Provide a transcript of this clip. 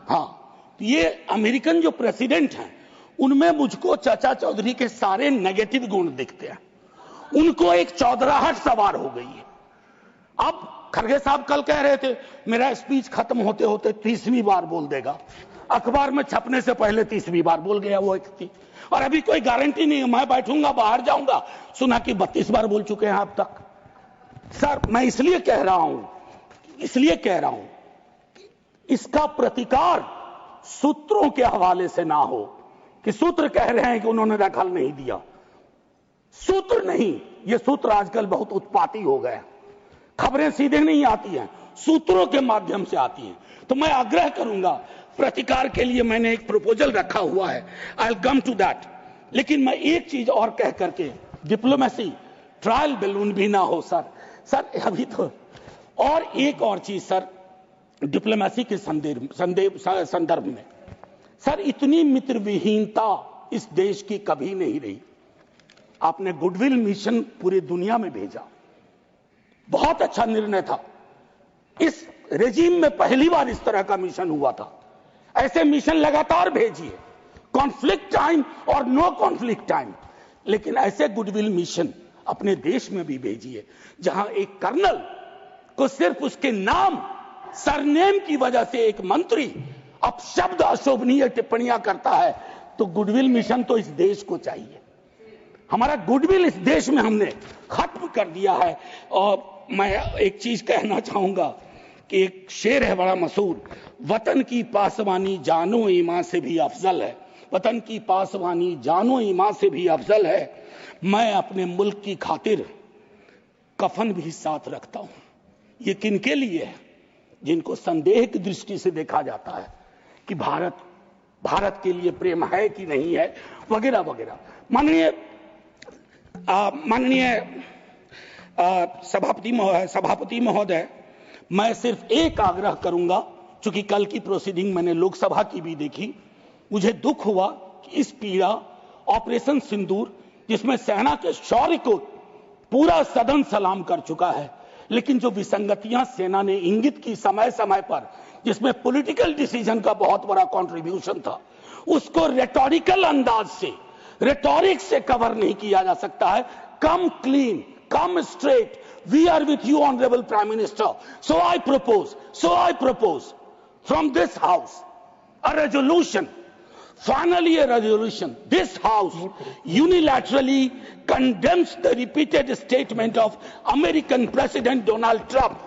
हाँ, ये अमेरिकन जो प्रेसिडेंट हैं उनमें मुझको चाचा चौधरी के सारे नेगेटिव गुण दिखते हैं। उनको एक चौधराहट सवार हो गई है। अब खरगे साहब कल कह रहे थे मेरा स्पीच खत्म होते होते 30वीं बार बोल देगा, अखबार में छपने से पहले 30वीं बार बोल गया वो व्यक्ति, और अभी कोई गारंटी नहीं है, मैं बैठूंगा बाहर जाऊंगा सुना कि 32 बार बोल चुके हैं अब तक। सर मैं इसलिए कह रहा हूं इसका प्रतिकार सूत्रों के हवाले से ना हो कि सूत्र कह रहे हैं कि उन्होंने दखल नहीं दिया। सूत्र नहीं, ये सूत्र आजकल बहुत उत्पाती हो गए, खबरें सीधे नहीं आती हैं, सूत्रों के माध्यम से आती हैं। तो मैं आग्रह करूंगा, प्रतिकार के लिए मैंने एक प्रपोजल रखा हुआ है, I will come to that. लेकिन मैं एक चीज और कह करके, डिप्लोमेसी ट्रायल बैलून भी ना हो सर अभी तो। और एक और चीज सर, डिप्लोमेसी के संदर्भ में सर, इतनी मित्र विहीनता इस देश की कभी नहीं रही। आपने गुडविल मिशन पूरी दुनिया में भेजा, बहुत अच्छा निर्णय था। इस रेजिम में पहली बार इस तरह का मिशन हुआ था। ऐसे मिशन लगातार भेजिए, कॉन्फ्लिक्ट टाइम और नो कॉन्फ्लिक्ट टाइम, लेकिन ऐसे गुडविल मिशन अपने देश में भी भेजिए जहां एक कर्नल को सिर्फ उसके नाम सरनेम की वजह से एक मंत्री अपशब्द अशोभनीय टिप्पणियां करता है। तो गुडविल मिशन तो इस देश को चाहिए। हमारा गुडविल इस देश में हमने खत्म कर दिया है। और मैं एक चीज कहना चाहूंगा कि एक शेर है बड़ा मशहूर, वतन की पासवानी जानो ईमान से भी अफजल है, वतन की पासवानी जानो ईमान से भी अफजल है। मैं अपने मुल्क की खातिर कफन भी साथ रखता हूं। ये किनके लिए है? जिनको संदेह की दृष्टि से देखा जाता है कि भारत के लिए प्रेम है कि नहीं है, वगैरह वगैरह। माननीय सभापति महोदय, मैं सिर्फ एक आग्रह करूंगा, चूंकि कल की प्रोसीडिंग मैंने लोकसभा की भी देखी, मुझे दुख हुआ कि इस पीड़ा ऑपरेशन सिंदूर, जिसमें सेना के शौर्य को पूरा सदन सलाम कर चुका है, लेकिन जो विसंगतियां सेना ने इंगित की समय समय पर, जिसमें पॉलिटिकल डिसीजन का बहुत बड़ा कंट्रीब्यूशन था, उसको रेटोरिकल अंदाज से, रेटोरिक से कवर नहीं किया जा सकता है। Come clean, come straight, we are with you honourable prime minister, so I propose from this house a resolution, finally a resolution. This house unilaterally condemns the repeated statement of American President Donald Trump